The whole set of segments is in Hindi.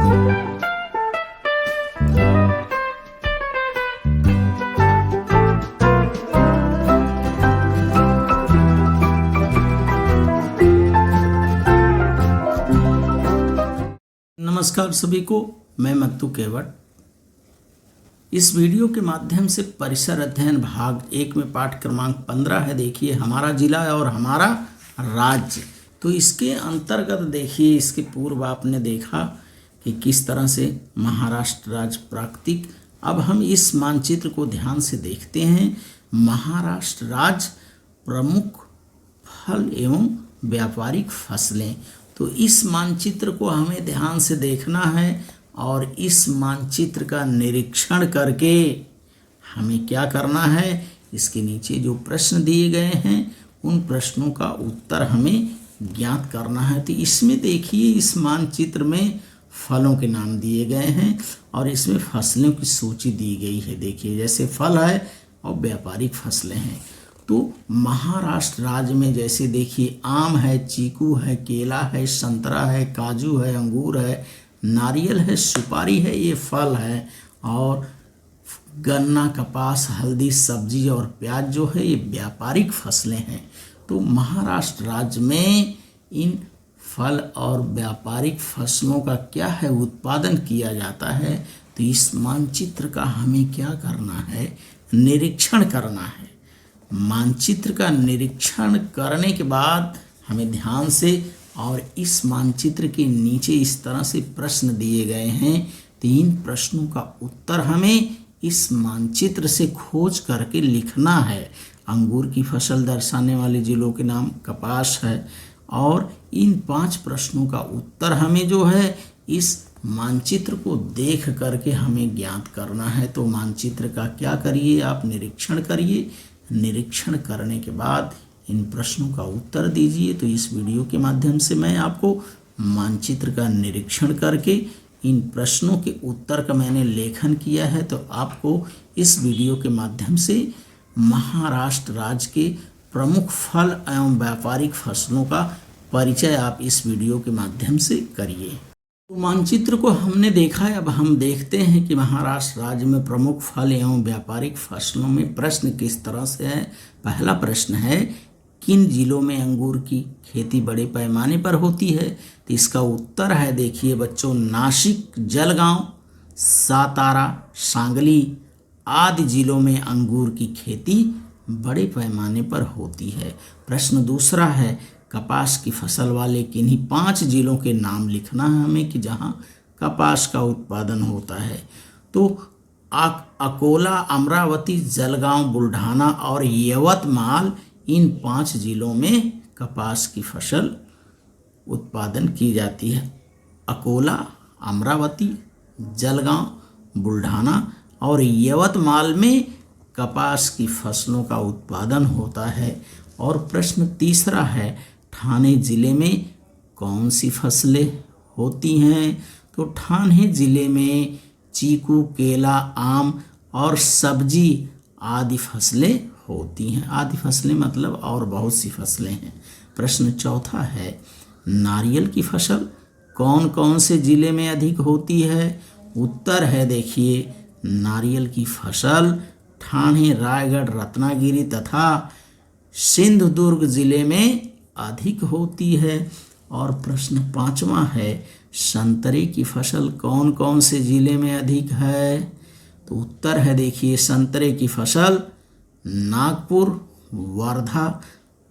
नमस्कार सभी को, मैं मत्तू केवट। इस वीडियो के माध्यम से परिसर अध्ययन भाग 1 में पाठ क्रमांक 15 है। देखिए, हमारा जिला और हमारा राज्य। तो इसके अंतर्गत देखिए, इसके पूर्व आपने देखा कि किस तरह से महाराष्ट्र राज्य प्राकृतिक। अब हम इस मानचित्र को ध्यान से देखते हैं। महाराष्ट्र राज्य प्रमुख फल एवं व्यापारिक फसलें। तो इस मानचित्र को हमें ध्यान से देखना है और इस मानचित्र का निरीक्षण करके हमें क्या करना है, इसके नीचे जो प्रश्न दिए गए हैं उन प्रश्नों का उत्तर हमें ज्ञात करना है। तो इसमें देखिए, इस मानचित्र में फलों के नाम दिए गए हैं और इसमें फसलों की सूची दी गई है। देखिए, जैसे फल है और व्यापारिक फसलें हैं। तो महाराष्ट्र राज्य में जैसे देखिए, आम है, चीकू है, केला है, संतरा है, काजू है, अंगूर है, नारियल है, सुपारी है, ये फल है। और गन्ना, कपास, हल्दी, सब्जी और प्याज जो है ये व्यापारिक फसलें हैं। तो महाराष्ट्र राज्य में इन फल और व्यापारिक फसलों का क्या है, उत्पादन किया जाता है। तो इस मानचित्र का हमें क्या करना है, निरीक्षण करना है। मानचित्र का निरीक्षण करने के बाद हमें ध्यान से, और इस मानचित्र के नीचे इस तरह से प्रश्न दिए गए हैं। 3 प्रश्नों का उत्तर हमें इस मानचित्र से खोज करके लिखना है। अंगूर की फसल दर्शाने वाले जिलों के नाम कपास है। और इन 5 प्रश्नों का उत्तर हमें जो है इस मानचित्र को देख करके हमें ज्ञात करना है। तो मानचित्र का क्या करिए, आप निरीक्षण करिए। निरीक्षण करने के बाद इन प्रश्नों का उत्तर दीजिए। तो इस वीडियो के माध्यम से मैं आपको मानचित्र का निरीक्षण करके इन प्रश्नों के उत्तर का मैंने लेखन किया है। तो आपको इस वीडियो के माध्यम से महाराष्ट्र राज्य के प्रमुख फल एवं व्यापारिक फसलों का परिचय आप इस वीडियो के माध्यम से करिए। तो मानचित्र को हमने देखा है। अब हम देखते हैं कि महाराष्ट्र राज्य में प्रमुख फल एवं व्यापारिक फसलों में प्रश्न किस तरह से है। पहला प्रश्न है, किन जिलों में अंगूर की खेती बड़े पैमाने पर होती है। तो इसका उत्तर है, देखिए बच्चों, नासिक, जलगांव, सातारा, सांगली आदि जिलों में अंगूर की खेती बड़े पैमाने पर होती है। प्रश्न दूसरा है, कपास की फसल वाले किन्हीं 5 जिलों के नाम लिखना है हमें कि जहां कपास का उत्पादन होता है। तो अकोला, अमरावती, जलगांव, बुल्ढाना और यवतमाल, इन 5 जिलों में कपास की फसल उत्पादन की जाती है। अकोला, अमरावती, जलगांव, बुल्ढाना और यवतमाल में कपास की फसलों का उत्पादन होता है। और प्रश्न तीसरा है, ठाणे जिले में कौन सी फसलें होती हैं। तो ठाणे जिले में चीकू, केला, आम और सब्जी आदि फसलें होती हैं। आदि फसलें मतलब और बहुत सी फसलें हैं। प्रश्न चौथा है, नारियल की फसल कौन कौन से जिले में अधिक होती है। उत्तर है, देखिए, नारियल की फसल ठाणे, रायगढ़, रत्नागिरी तथा सिंधुदुर्ग जिले में अधिक होती है। और प्रश्न 5वां है, संतरे की फसल कौन कौन से जिले में अधिक है। तो उत्तर है, देखिए, संतरे की फसल नागपुर, वर्धा,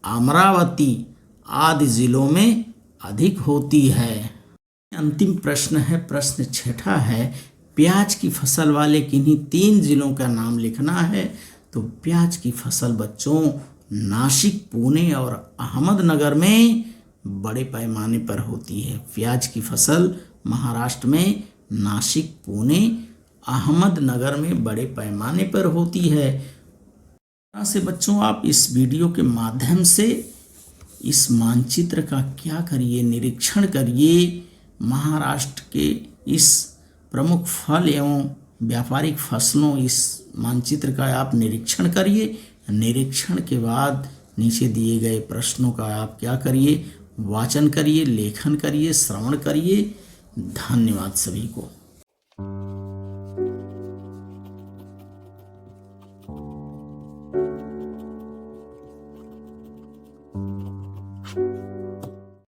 अमरावती आदि जिलों में अधिक होती है। अंतिम प्रश्न है, प्रश्न 6ठा है, प्याज की फसल वाले किन्हीं 3 जिलों का नाम लिखना है। तो प्याज की फसल बच्चों नासिक, पुणे और अहमदनगर में बड़े पैमाने पर होती है। प्याज की फसल महाराष्ट्र में नासिक, पुणे, अहमदनगर में बड़े पैमाने पर होती है। से बच्चों, आप इस वीडियो के माध्यम से इस मानचित्र का क्या करिए, निरीक्षण करिए। महाराष्ट्र के इस प्रमुख फल एवं व्यापारिक फसलों, इस मानचित्र का आप निरीक्षण करिए। निरीक्षण के बाद नीचे दिए गए प्रश्नों का आप क्या करिए, वाचन करिए, लेखन करिए, श्रवण करिए। धन्यवाद सभी को।